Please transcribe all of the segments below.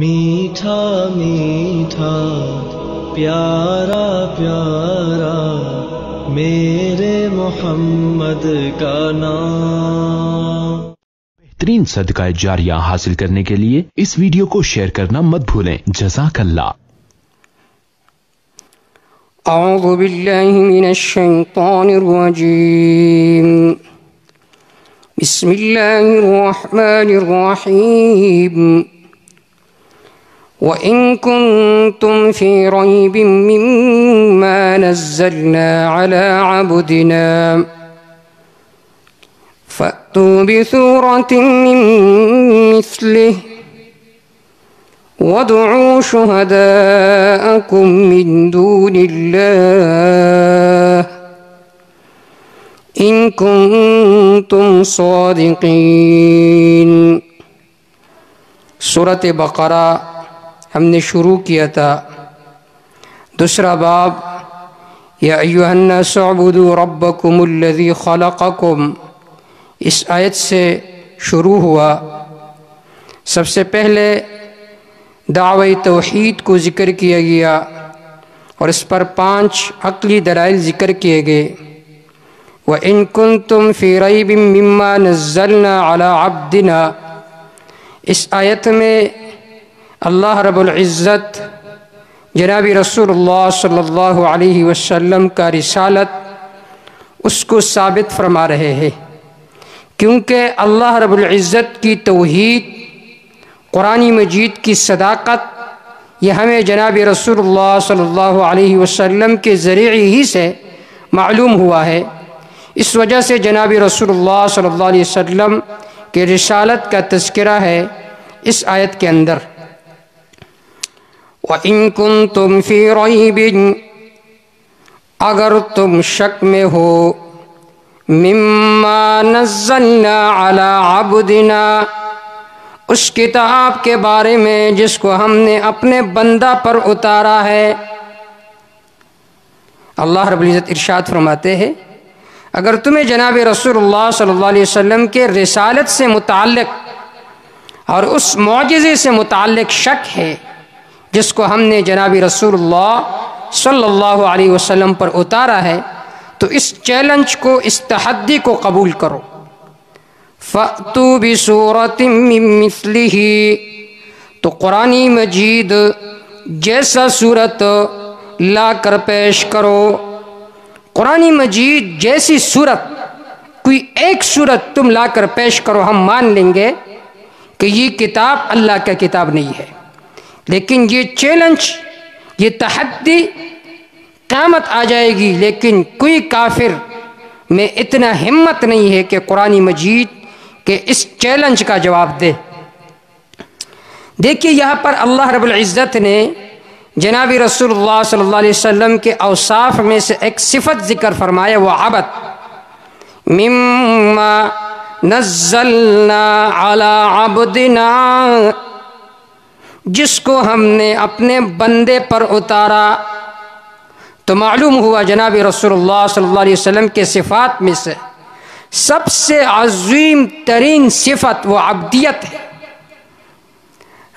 میٹھا میٹھا پیارا پیارا میرے محمد کا نام۔ بہترین صدقہ جاریہ حاصل کرنے کے لیے اس ویڈیو کو شیئر کرنا مت بھولیں۔ جزاک اللہ۔ اعوذ باللہ من الشیطان الرجیم، بسم اللہ الرحمن الرحیم۔ وَإِن كُنتُمْ فِي رَيْبٍ مِّمَّا نَزَّلْنَا عَلَىٰ عَبْدِنَا فَأْتُوا بِسُورَةٍ مِّن مِّثْلِهِ وَادْعُوا شُهَدَاءَكُم مِّن دُونِ اللَّهِ إِن كُنتُمْ صَادِقِينَ۔ سورۃ بقرہ ہم نے شروع کیا تھا۔ دوسرا باب یا ایھا الناس اعبدوا ربکم الذی خلقکم، اس آیت سے شروع ہوا۔ سب سے پہلے دعوی توحید کو ذکر کیا گیا اور اس پر 5 عقلی دلائل ذکر کیے گئے۔ وَإِن كُنتُمْ فِي رَيْبٍ مِّمَّا نَزَّلْنَا عَلَىٰ عَبْدِنَا، اس آیت میں اللہ رب العزت جناب رسول اللہ صلی اللہ علیہ وسلم کا رسالت اس کو ثابت فرما رہے ہیں، کیونکہ اللہ رب العزت کی توحید، قرآن مجید کی صداقت، یہ ہمیں جناب رسول اللہ صلی اللہ علیہ وسلم کے ذریعے ہی سے معلوم ہوا ہے۔ اس وجہ سے جناب رسول اللہ صلی اللہ علیہ وسلم کے رسالت کا تذکرہ ہے اس آیت کے اندر۔ وَإِن كُنتُمْ فِي رَيْبٍ، اگر تم شک میں ہو، مِّمَّا نَزَّلْنَا عَلَىٰ عَبْدِنَا، اس کتاب کے بارے میں جس کو ہم نے اپنے بندہ پر اتارا ہے۔ اللہ رب العزت ارشاد فرماتے ہیں اگر تمہیں جناب رسول اللہ صلی اللہ علیہ وسلم کے رسالت سے متعلق اور اس معجزے سے متعلق شک ہے جس کو ہم نے جناب رسول اللہ صلی اللہ علیہ وسلم پر اتارا ہے، تو اس چیلنج کو، اس تحدی کو قبول کرو۔ فَأْتُوا بِسُورَةٍ مِّن مِّثْلِهِ، تو قرآن مجید جیسا صورت لا کر پیش کرو۔ قرآن مجید جیسی صورت، کوئی ایک صورت تم لا کر پیش کرو، ہم مان لیں گے کہ یہ کتاب اللہ کا کتاب نہیں ہے۔ لیکن یہ چیلنج، یہ تحدی، قیامت آ جائے گی لیکن کوئی کافر میں اتنا ہمت نہیں ہے کہ قرآن مجید کے اس چیلنج کا جواب دے۔ دیکھیے یہاں پر اللہ رب العزت نے جناب رسول اللہ صلی اللہ علیہ وسلم کے اوصاف میں سے ایک صفت ذکر فرمایا، وہ عبد مما نزلنا علی عبدنا، جس کو ہم نے اپنے بندے پر اتارا۔ تو معلوم ہوا جناب رسول اللہ صلی اللہ علیہ وسلم کے صفات میں سے سب سے عظیم ترین صفت وہ عبدیت ہے۔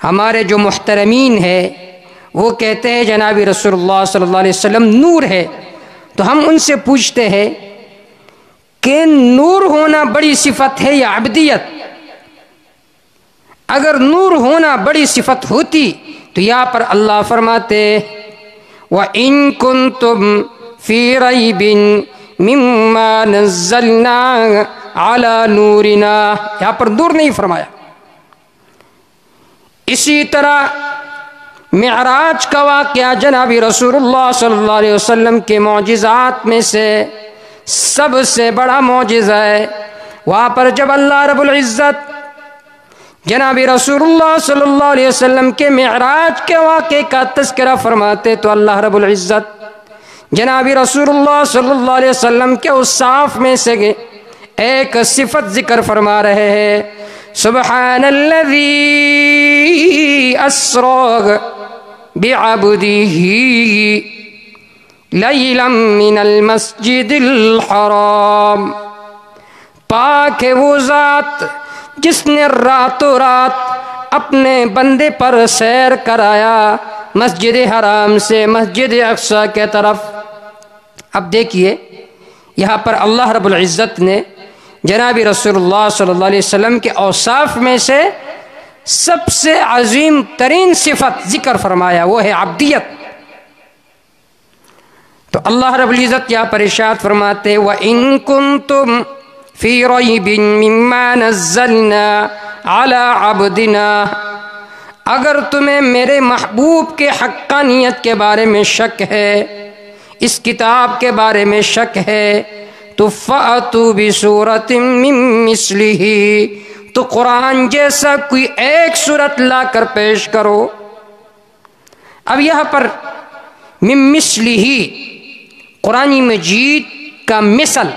ہمارے جو محترمین ہیں وہ کہتے ہیں جناب رسول اللہ صلی اللہ علیہ وسلم نور ہے، تو ہم ان سے پوچھتے ہیں کہ نور ہونا بڑی صفت ہے یا عبدیت؟ اگر نور ہونا بڑی صفت ہوتی تو یہاں پر اللہ فرماتے وَإِن كُنتُمْ فِي رَيْبٍ مِّمَّا نَزَّلْنَا عَلَىٰ نُورِنَا، یہاں پر نور نہیں فرمایا۔ اسی طرح معراج کا واقعہ جناب رسول اللہ صلی اللہ علیہ وسلم کے معجزات میں سے سب سے بڑا معجزہ ہے۔ وہاں پر جب اللہ رب العزت جناب رسول اللہ صلی اللہ علیہ وسلم کے معراج کے واقعے کا تذکرہ فرماتے تو اللہ رب العزت جناب رسول اللہ صلی اللہ علیہ وسلم کے اوصاف میں سے ایک صفت ذکر فرما رہے ہیں، سبحان الذی اسری بعبدہ لیلا من المسجد الحرام، پاک ہے وہ ذات جس نے راتوں رات اپنے بندے پر سیر کرایا مسجد حرام سے مسجد اقصی کے طرف۔ اب دیکھیے یہاں پر اللہ رب العزت نے جناب رسول اللہ صلی اللہ علیہ وسلم کے اوصاف میں سے سب سے عظیم ترین صفت ذکر فرمایا، وہ ہے عبدیت۔ تو اللہ رب العزت یہاں پر ارشاد فرماتے وَإِن كُنتُمْ فِي رَيْبٍ مِّمَّا نَزَّلْنَا عَلَىٰ عَبْدِنَا، اگر تمہیں میرے محبوب کے حقانیت کے بارے میں شک ہے، اس کتاب کے بارے میں شک ہے، تو فَأْتُوا بِسُورَةٍ مِّن مِّثْلِهِ، تو قرآن جیسا کوئی ایک سورت لا کر پیش کرو۔ اب یہاں پر مِن مِّثْلِهِ قرآن مجید کا مثل،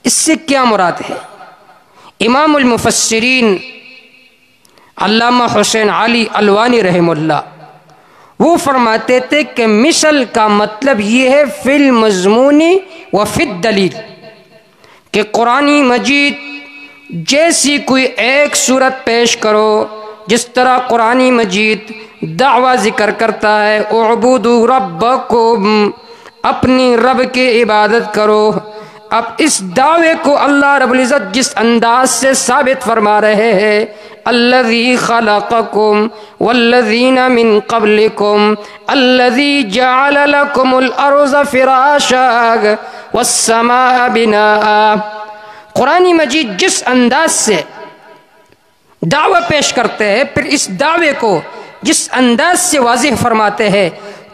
اس سے کیا مراد ہے؟ امام المفسرین علامہ حسین علی الوانی رحمہ اللہ وہ فرماتے تھے کہ مثل کا مطلب یہ ہے فی المضمون و فی الدلیل، کہ قرآن مجید جیسی کوئی ایک صورت پیش کرو، جس طرح قرآن مجید دعویٰ ذکر کرتا ہے اعبدوا ربکم، اپنی رب کی عبادت کرو۔ اب اس دعوے کو اللہ رب العزت جس انداز سے ثابت فرما رہے ہیں الذی خلقکم والذین من قبلکم الذی جعل لکم الارض فراشا والسماء بناء، قرآن مجید جس انداز سے دعویٰ پیش کرتے ہیں، پھر اس دعوے کو جس انداز سے واضح فرماتے ہیں،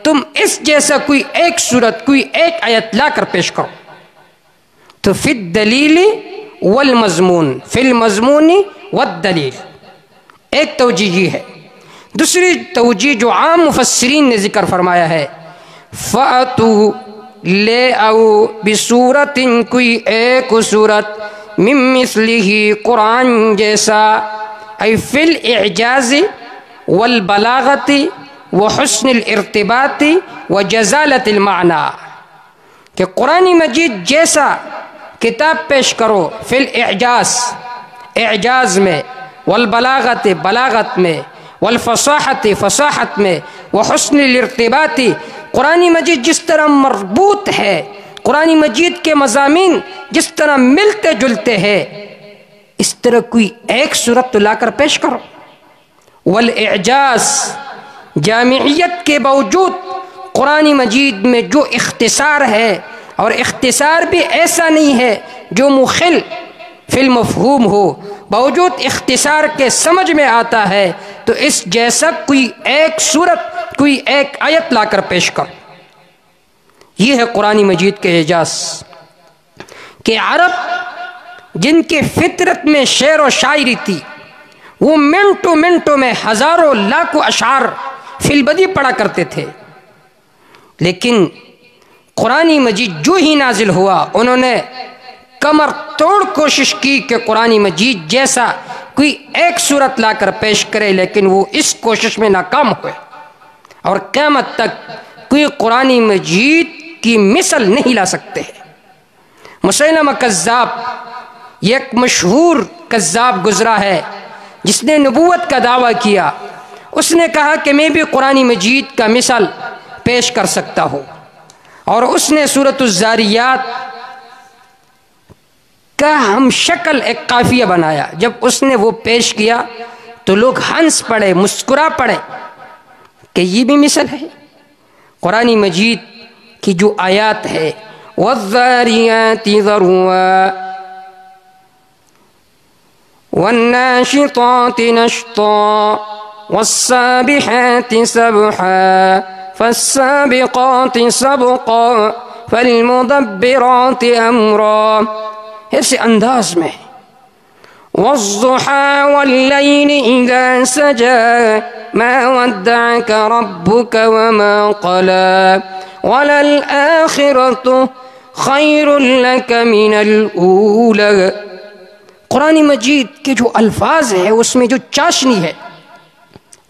تم اس جیسا کوئی ایک صورت کوئی ایک آیت لا کر پیش کرو۔ تو فی الدلیل والمضمون، فی المضمون والدلیل، ایک توجیہ یہ ہے۔ دوسری توجیہ جو عام مفسرین نے ذکر فرمایا ہے فَأْتُوا، لے آؤ، بصورت، کوئی ایک صورت، من مثلہ، قرآن جیسا، ای فی الاعجاز والبلاغت وحسن الارتباط وجزالت المعنی، کہ قرآن مجید جیسا کتاب پیش کرو فی الاعجاز، اعجاز میں، والبلاغت، بلاغت میں، والفصاحت، فصاحت میں، وحسن الارتباط، قرآن مجید جس طرح مربوط ہے، قرآن مجید کے مضامین جس طرح ملتے جلتے ہیں، اس طرح کوئی ایک صورت تو لا کر پیش کرو۔ والاعجاز، جامعیت کے باوجود قرآن مجید میں جو اختصار ہے، اور اختصار بھی ایسا نہیں ہے جو مخل فی المفہوم ہو، باوجود اختصار کے سمجھ میں آتا ہے، تو اس جیسا کوئی ایک صورت کوئی ایک آیت لا کر پیش کر۔ یہ ہے قرآن مجید کے اعجاز، کہ عرب جن کے فطرت میں شعر و شاعری تھی، وہ منٹوں میں ہزاروں لاکھوں اشعار فی البدی پڑھا کرتے تھے، لیکن قرآن مجید جو ہی نازل ہوا انہوں نے کمر توڑ کوشش کی کہ قرآن مجید جیسا کوئی ایک صورت لا کر پیش کرے، لیکن وہ اس کوشش میں ناکام ہوئے، اور قیامت تک کوئی قرآن مجید کی مثل نہیں لا سکتے ہیں۔ مسیلمہ کذاب یہ ایک مشہور کذاب گزرا ہے جس نے نبوت کا دعویٰ کیا، اس نے کہا کہ میں بھی قرآن مجید کا مثل پیش کر سکتا ہوں، اور اس نے سورۃ الذاریات کا ہم شکل ایک قافیہ بنایا۔ جب اس نے وہ پیش کیا تو لوگ ہنس پڑے، مسکرا پڑے کہ یہ بھی مثل ہے۔ قرآن مجید کی جو آیات ہے والذاریات ذروا والناشطات نشطا والسابحات سبحا فالسابقات سبقا فالمدبرات امرا، ایسے انداز میں والضحى والليل إذا سجى ما ودعك ربك وما قلى وللآخرة خير لك من الأولى۔ قرآن مجید کے جو الفاظ ہیں اس میں جو چاشنی ہے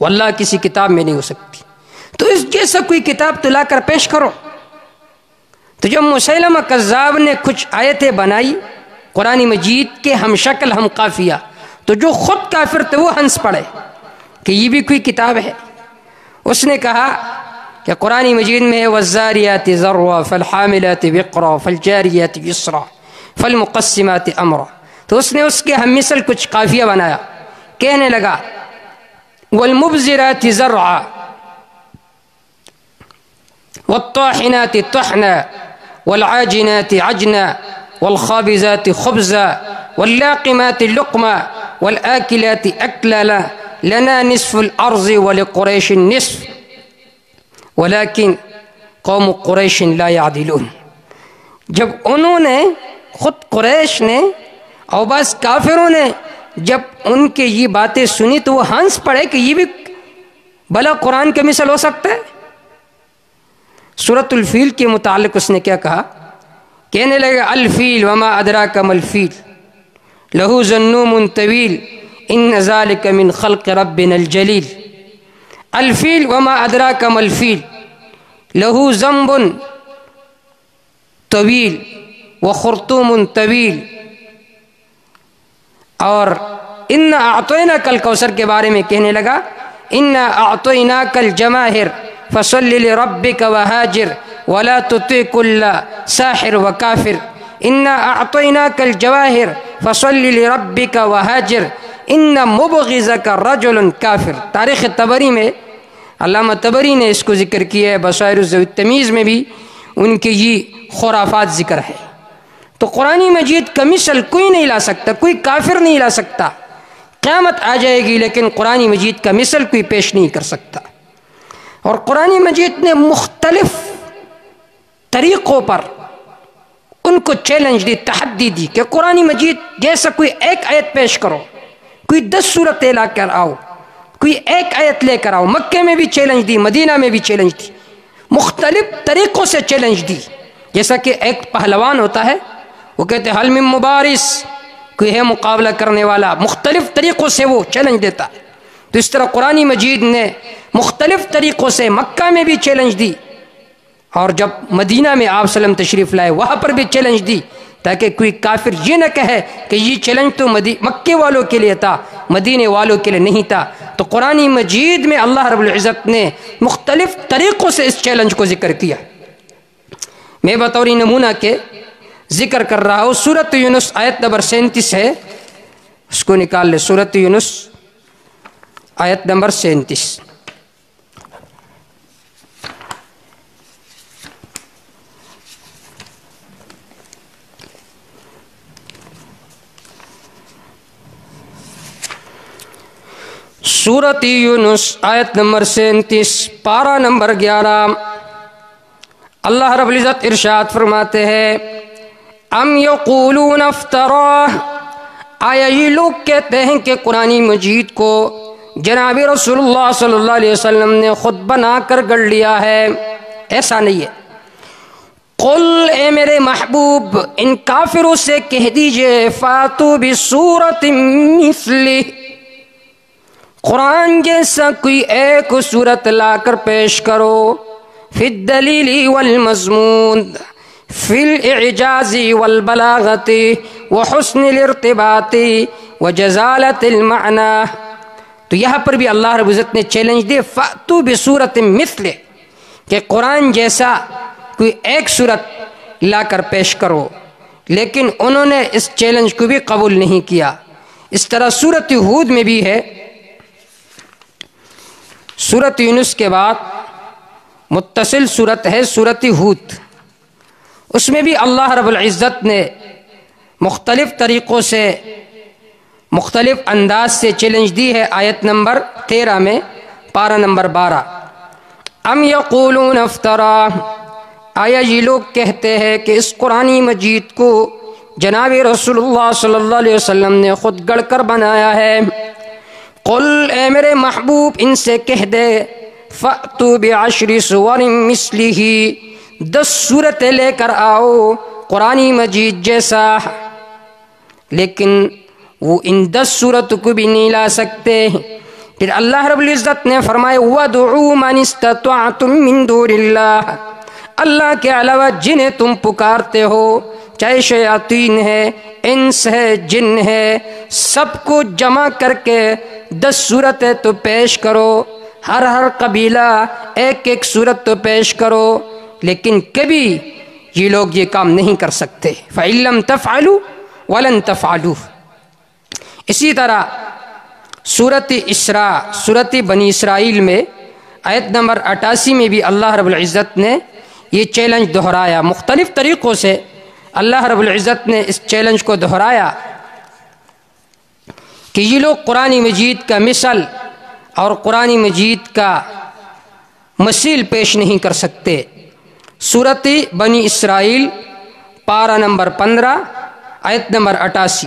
واللہ کسی کتاب میں نہیں ہو سکتی، تو اس جیسا کوئی کتاب تو لا کر پیش کرو۔ تو جب مسیلمہ کذاب نے کچھ آیتیں بنائی قرآن مجید کے ہم شکل ہم قافیہ، تو جو خود کافر تھے وہ ہنس پڑے کہ یہ بھی کوئی کتاب ہے۔ اس نے کہا کہ قرآن مجید میں والذاریات ذروا فالحاملات وقرا فالجاریات یسرا فالمقسمات امرا، تو اس نے اس کے ہم مثل کچھ قافیہ بنایا، کہنے لگا والمبذرات زرعا والطاحنات طحنا والعاجنات عجنا والخابزات خبزا واللاقمات لقما والآكلات أكلا لنا نصف الأرض ولقريش النصف ولكن قوم قریش لا يعدلون۔ جب انہوں نے خود قریش نے اور بس کافروں نے جب ان کے یہ باتیں سنی تو وہ ہنس پڑے کہ یہ بھی بلا قرآن کا مثل ہو سکتا ہے۔ سورۃ الفیل کے متعلق اس نے کیا کہا، کہنے لگا الفیل وما ادراک ما الفیل لہو ذنوم طویل ان ذلک من خلق ربنا الجلیل۔ الفیل وما ادراک ما الفیل لہو ذنب طویل وخرطوم طویل، اور انا اعطیناک الکوثر کے بارے میں کہنے لگا انا اعطیناک الجماہر فصل لربک وہاجر ولا تطع کل ساحر وکافر انا اعطیناک الجواہر فصل لربک وہاجر ان مبغضک رجل کافر۔ تاریخ طبری میں علامہ طبری نے اس کو ذکر کیا ہے، بصائر ذوی التمیز میں بھی ان کے یہ خرافات ذکر ہے۔ تو قرآن مجید کا مثل کوئی نہیں لا سکتا، کوئی کافر نہیں لا سکتا، قیامت آ جائے گی لیکن قرآن مجید کا مثل کوئی پیش نہیں کر سکتا۔ اور قرآن مجید نے مختلف طریقوں پر ان کو چیلنج دی، تحدی دی کہ قرآن مجید جیسا کوئی ایک آیت پیش کرو، کوئی 10 صورتیں لا کر آؤ، کوئی ایک آیت لے کر آؤ۔ مکے میں بھی چیلنج دی، مدینہ میں بھی چیلنج دی، مختلف طریقوں سے چیلنج دی۔ جیسا کہ ایک پہلوان ہوتا ہے، وہ کہتے ہیں حل من مبارس، کوئی ہے مقابلہ کرنے والا، مختلف طریقوں سے وہ چیلنج دیتا ہے۔ تو اس طرح قرآن مجید نے مختلف طریقوں سے مکہ میں بھی چیلنج دی، اور جب مدینہ میں آپ صلی اللہ علیہ وسلم تشریف لائے وہاں پر بھی چیلنج دی، تاکہ کوئی کافر یہ نہ کہے کہ یہ چیلنج تو مکے والوں کے لیے تھا، مدینے والوں کے لیے نہیں تھا۔ تو قرآن مجید میں اللہ رب العزت نے مختلف طریقوں سے اس چیلنج کو ذکر کیا۔ میں بطور نمونہ کے ذکر کر رہا ہوں، سورۃ یونس آیت نمبر 37 ہے، اس کو نکال لے، سورۃ یونس آیت نمبر 37۔ سورۃ یونس آیت نمبر 37 پارہ نمبر 11، اللہ رب العزت ارشاد فرماتے ہیں ام یقولون افتراہ، آیا یہ لوگ کہتے ہیں کہ قرآن مجید کو جناب رسول اللہ صلی اللہ علیہ وسلم نے خود بنا کر گڑھ لیا ہے؟ ایسا نہیں ہے۔ قل، اے میرے محبوب ان کافروں سے کہہ دیجئے فاتو بسورۃ مثلہ، قرآن جیسا کوئی ایک صورت لا کر پیش کرو، فی الدلیل والمضمون، فی الاعجاز والبلاغت وحسن الارتباط وجزالت المعنی۔ تو یہاں پر بھی اللہ رب العزت نے چیلنج دے فاتو بسورۃ مثلہ، کہ قرآن جیسا کوئی ایک صورت لا کر پیش کرو، لیکن انہوں نے اس چیلنج کو بھی قبول نہیں کیا۔ اس طرح سورۃ ہود میں بھی ہے، سورۃ یونس کے بعد متصل سورت ہے سورۃ ہود، اس میں بھی اللہ رب العزت نے مختلف طریقوں سے مختلف انداز سے چیلنج دی ہے۔ آیت نمبر 13 میں، پارہ نمبر 12، ام یقولون افترا، آیا یہ لوگ کہتے ہیں کہ اس قرآن مجید کو جناب رسول اللہ صلی اللہ علیہ وسلم نے خود گڑھ کر بنایا ہے؟ قل، اے میرے محبوب ان سے کہہ دے فأتوا بعشر سور مثلہ، 10 صورتیں لے کر آؤ قرآن مجید جیسا، لیکن وہ ان 10 صورتوں کو بھی نہیں لا سکتے۔ پھر اللہ رب العزت نے فرمایا وَادْعُوا مَنِ اسْتَطَعْتُم مِّن دُونِ اللَّهِ، اللہ کے علاوہ جنہیں تم پکارتے ہو، چاہے شیاطین ہے، انس ہے، جن ہے، سب کو جمع کر کے 10 صورتیں تو پیش کرو، ہر قبیلہ ایک ایک صورت تو پیش کرو، لیکن کبھی یہ لوگ یہ کام نہیں کر سکتے۔ فَإِن لَّمْ تَفْعَلُوا وَلَن تَفْعَلُوا۔ اسی طرح سورۃ اسراء، سورۃ بنی اسرائیل میں آیت نمبر 88 میں بھی اللہ رب العزت نے یہ چیلنج دہرایا، مختلف طریقوں سے اللہ رب العزت نے اس چیلنج کو دہرایا کہ یہ لوگ قرآن مجید کا مثل اور قرآن مجید کا مثیل پیش نہیں کر سکتے۔ سورۃ بنی اسرائیل پارہ نمبر 15 آیت نمبر 88۔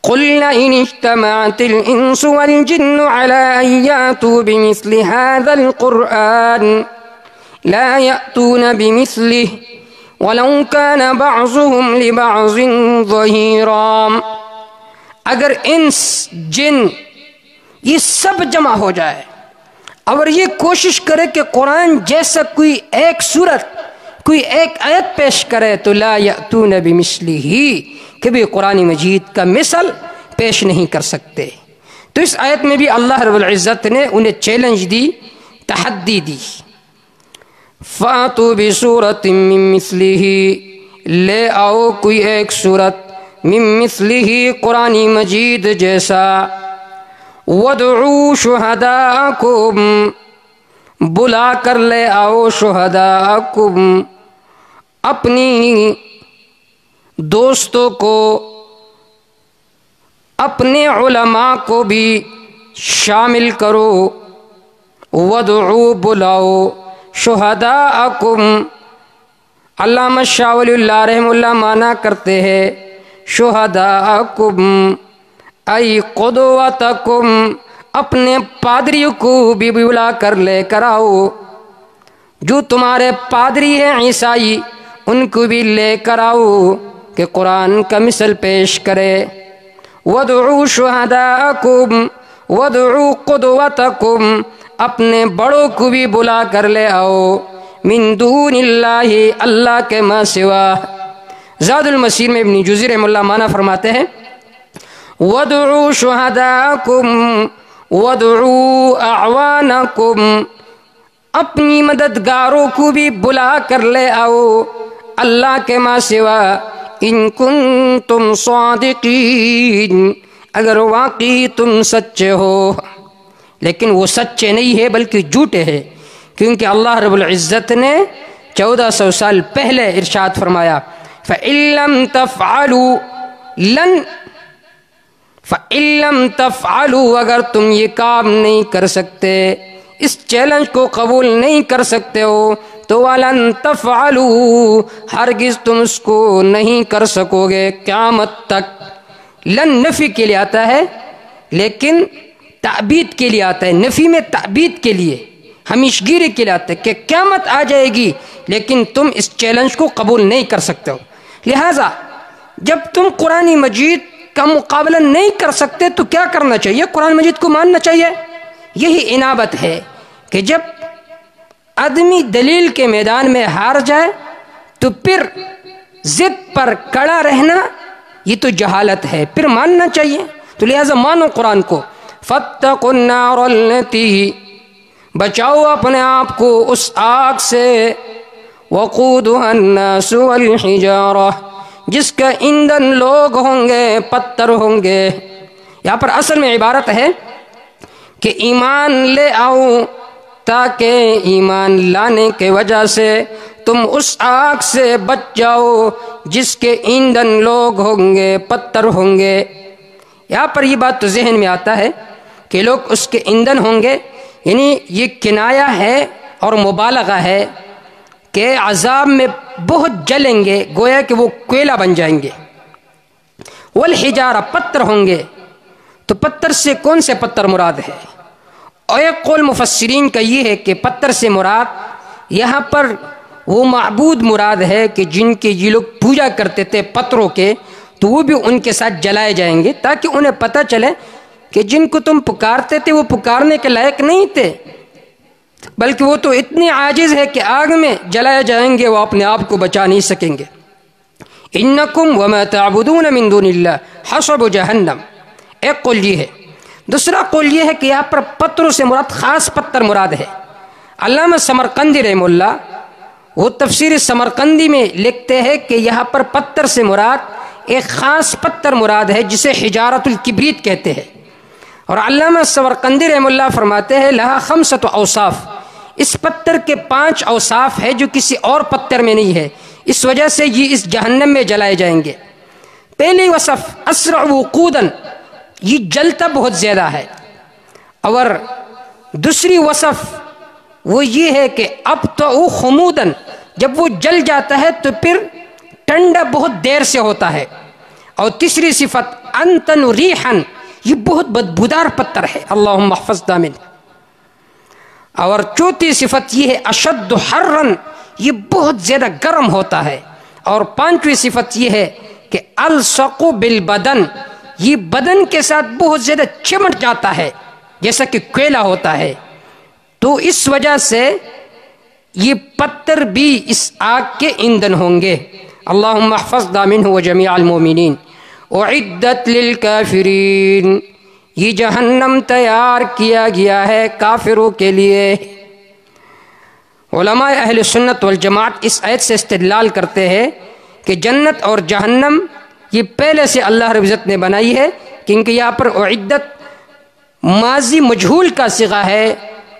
قُلْ إِنِ اجْتَمَعَتِ الْإِنسُ وَالْجِنُّ عَلَىٰ أَن يَأْتُوا بِمِثْلِ هَٰذَا الْقُرْآنِ لَا يَأْتُونَ بِمِثْلِهِ وَلَوْ كَانَ بَعْضُهُمْ لِبَعْضٍ ظَهِيرًا۔ اگر انس، جن یہ سب جمع ہو جائے اور یہ کوشش کرے کہ قرآن جیسا کوئی ایک صورت، کوئی ایک آیت پیش کرے تو لا یأتون بمثلہ، کبھی قرآن مجید کا مثل پیش نہیں کر سکتے۔ تو اس آیت میں بھی اللہ رب العزت نے انہیں چیلنج دی، تحدی دی۔ فَأْتُوا بِسُورَةٍ مِّن مِّثْلِهِ، لے آؤ کوئی ایک صورت، مِّن مِّثْلِهِ قرآن مجید جیسا، وَادْعُوا شُهَدَاءَكُمْ، بلا کر لے آؤ شہداءکم، اپنی دوستوں کو، اپنے علماء کو بھی شامل کرو، وَادْعُوا، بلاؤ، شہداءکم۔ علامہ شاہ ولی اللہ رحمہ اللہ مانا کرتے ہیں شہداءکم ای قدوتکم، اپنے پادریوں کو بھی بلا کر لے کر آؤ، جو تمہارے پادری ہیں عیسائی ان کو بھی لے کر آؤ کہ قرآن کا مثل پیش کرے۔ وَادْعُوا شُهَدَاءَكُمْ وَادْعُوا قُدْوَتَكُمْ، اپنے بڑوں کو بھی بلا کر لے آؤ، من دون اللہ، اللہ کے ما سوا۔ زاد المسیر میں ابن جوزی رحمہ اللہ معنی فرماتے ہیں وَادْعُوا شُهَدَاءَكُمْ وَادْعُوا أَعْوَانَكُمْ، اپنی مددگاروں کو بھی بلا کر لے آؤ اللہ کے ما سوا، ان کنتم صادقین، اگر واقعی تم سچے ہو۔ لیکن وہ سچے نہیں ہے بلکہ جھوٹے ہیں، کیونکہ اللہ رب العزت نے 1400 سال پہلے ارشاد فرمایا فَإِن لَّمْ تَفْعَلُوا لَن، فَإِن لَّمْ تَفْعَلُوا، اگر تم یہ کام نہیں کر سکتے، اس چیلنج کو قبول نہیں کر سکتے ہو تو وَلَن تَفْعَلُوا، ہرگز تم اس کو نہیں کر سکو گے قیامت تک۔ لن نفی کے لیے آتا ہے لیکن تعبید کے لیے آتا ہے، نفی میں تعبید کے لیے، ہمیشگیری کے لیے آتا ہے کہ قیامت آ جائے گی لیکن تم اس چیلنج کو قبول نہیں کر سکتے ہو۔ لہٰذا جب تم قرآن مجید کا مقابلہ نہیں کر سکتے تو کیا کرنا چاہیے؟ قرآن مجید کو ماننا چاہیے۔ یہی انابت ہے کہ جب آدمی دلیل کے میدان میں ہار جائے تو پھر ضد پر کڑا رہنا یہ تو جہالت ہے، پھر ماننا چاہیے۔ تو لہٰذا مانو قرآن کو۔ فَاتَّقُوا النَّارَ الَّتِي، بچاؤ اپنے آپ کو اس آگ سے، وَقُودُهَا النَّاسُ وَالْحِجَارَةُ، جس کا ایندھن لوگ ہوں گے، پتھر ہوں گے۔ یہاں پر اصل میں عبارت ہے کہ ایمان لے آؤ تاکہ ایمان لانے کے وجہ سے تم اس آگ سے بچ جاؤ جس کے ایندھن لوگ ہوں گے، پتھر ہوں گے۔ یہاں پر یہ بات تو ذہن میں آتا ہے کہ لوگ اس کے ایندھن ہوں گے، یعنی یہ کنایہ ہے اور مبالغہ ہے کہ عذاب میں بہت جلیں گے، گویا کہ وہ کوئلہ بن جائیں گے۔ والحجارہ، پتھر ہوں گے، تو پتھر سے کون سے پتھر مراد ہے؟ اور ایک قول مفسرین کا یہ ہے کہ پتھر سے مراد یہاں پر وہ معبود مراد ہے کہ جن کے یہ لوگ پوجا کرتے تھے پتھروں کے، تو وہ بھی ان کے ساتھ جلائے جائیں گے تاکہ انہیں پتہ چلے کہ جن کو تم پکارتے تھے وہ پکارنے کے لائق نہیں تھے، بلکہ وہ تو اتنے عاجز ہے کہ آگ میں جلائے جائیں گے، وہ اپنے آپ کو بچا نہیں سکیں گے۔ انکم وما تعبدون من دون اللہ حسب جہنم۔ ایک قول یہ ہے۔ دوسرا قول یہ ہے کہ یہاں پر پتھروں سے مراد خاص پتھر مراد ہے۔ علامہ سمرقندی رحمہ اللہ وہ تفسیر سمرقندی میں لکھتے ہیں کہ یہاں پر پتھر سے مراد ایک خاص پتھر مراد ہے جسے حجارت الکبریت کہتے ہیں۔ اور علامہ سمرقندی رحمہ اللہ فرماتے ہیں لہا خمسۃ اوصاف، اس پتھر کے 5 اوصاف ہے جو کسی اور پتھر میں نہیں ہے، اس وجہ سے یہ اس جہنم میں جلائے جائیں گے۔ پہلی وصف اسرع وقودا، یہ جلتا بہت زیادہ ہے، اور دوسری وصف وہ یہ ہے کہ ابطأ خمودا، جب وہ جل جاتا ہے تو پھر ٹھنڈا بہت دیر سے ہوتا ہے، اور تیسری صفت انتن ریحا، یہ بہت بدبودار پتھر ہے، اللہم احفظنا منہ۔ اور چوتھی صفت یہ ہے اشد حرا، یہ بہت زیادہ گرم ہوتا ہے، اور 5ویں صفت یہ ہے کہ الصق بالبدن، یہ بدن کے ساتھ بہت زیادہ چمٹ جاتا ہے جیسا کہ کوئلہ ہوتا ہے، تو اس وجہ سے یہ پتھر بھی اس آگ کے ایندھن ہوں گے۔ اللہم احفظنا منہ وجمیع المؤمنین۔ اعدت للکافرین، یہ جہنم تیار کیا گیا ہے کافروں کے لیے۔ علماء اہل سنت والجماعت اس آیت سے استدلال کرتے ہیں کہ جنت اور جہنم یہ پہلے سے اللہ رب العزت نے بنائی ہے، کیونکہ یہاں پر اعدت ماضی مجہول کا صیغہ ہے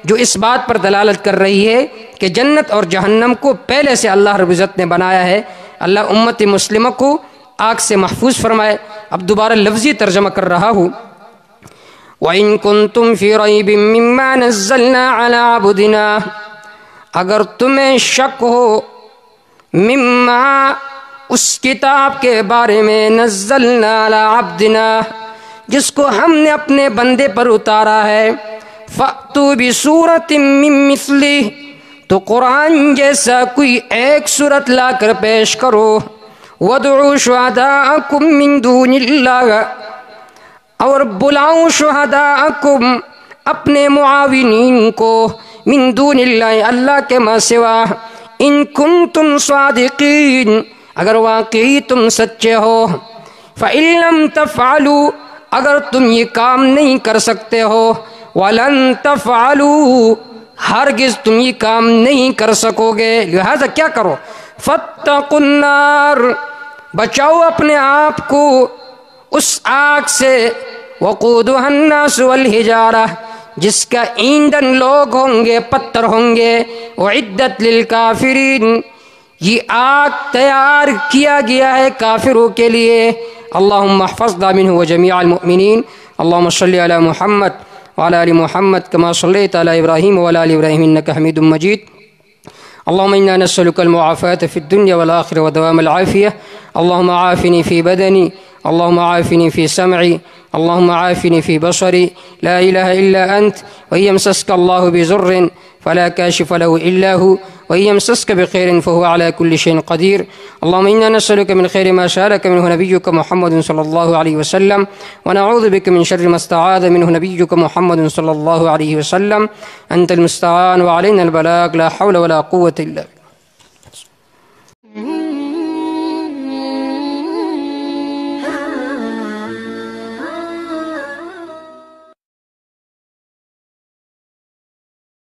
جو اس بات پر دلالت کر رہی ہے کہ جنت اور جہنم کو پہلے سے اللہ رب العزت نے بنایا ہے۔ اللہ امت مسلمہ کو آگ سے محفوظ فرمائے۔ اب دوبارہ لفظی ترجمہ کر رہا ہوں۔ وَإِن كُنتُمْ فِي رَيْبٍ مِّمَّا نَزَّلْنَا عَلَىٰ عَبْدِنَا، اگر تمہیں شک ہو مما اس کتاب کے بارے میں نزلنا علی عبدنا جس کو ہم نے اپنے بندے پر اتارا ہے، فَأْتُوا بِسُورَةٍ مِّن مِّثْلِهِ، تو قرآن جیسا کوئی ایک سورت لا کر پیش کرو، وَادْعُوا شُهَدَاءَكُم مِّن دُونِ اللَّهِ، اور بلاؤ شہداءکم اپنے معاونین کو، من دون اللہ اللہ کے ما سوا، ان کنتم صادقین اگر واقعی تم سچے ہو، فَإِن لَّمْ تَفْعَلُوا اگر تم یہ کام نہیں کر سکتے ہو، وَلَن تَفْعَلُوا ہرگز تم یہ کام نہیں کر سکو گے، لہذا کیا کرو، فَاتَّقُوا النَّارَ بچاؤ اپنے آپ کو اس آگ سے، وقودها الناس والحجارہ جس کا ایندھن لوگ ہوں گے، پتھر ہوں گے، اعدت للکافرین یہ آگ تیار کیا گیا ہے کافروں کے لیے۔ اللہم احفظنا منہ وجمیع المؤمنین۔ اللہم صلی علی محمد وعلی آل محمد کما صلیت علی ابراہیم وعلی آل ابراہیم انک حمید مجید۔ اللهم إنا نسألك المعافاة في الدنيا والآخرة ودوام العافية، اللهم عافني في بدني، اللهم عافني في سمعي، اللهم عافني في بصري، لا إله إلا أنت، وإن يمسسك الله بضر فلا كاشف له إلا هو، وإن يمسسك بخير فهو على كل شيء قدير۔ اللهم إنا نسألك من خير ما سألك منه نبيك محمد صلى الله عليه وسلم، ونعوذ بك من شر ما استعاذ منه نبيك محمد صلى الله عليه وسلم، أنت المستعان وعلينا البلاغ، لا حول ولا قوة إلا بالله۔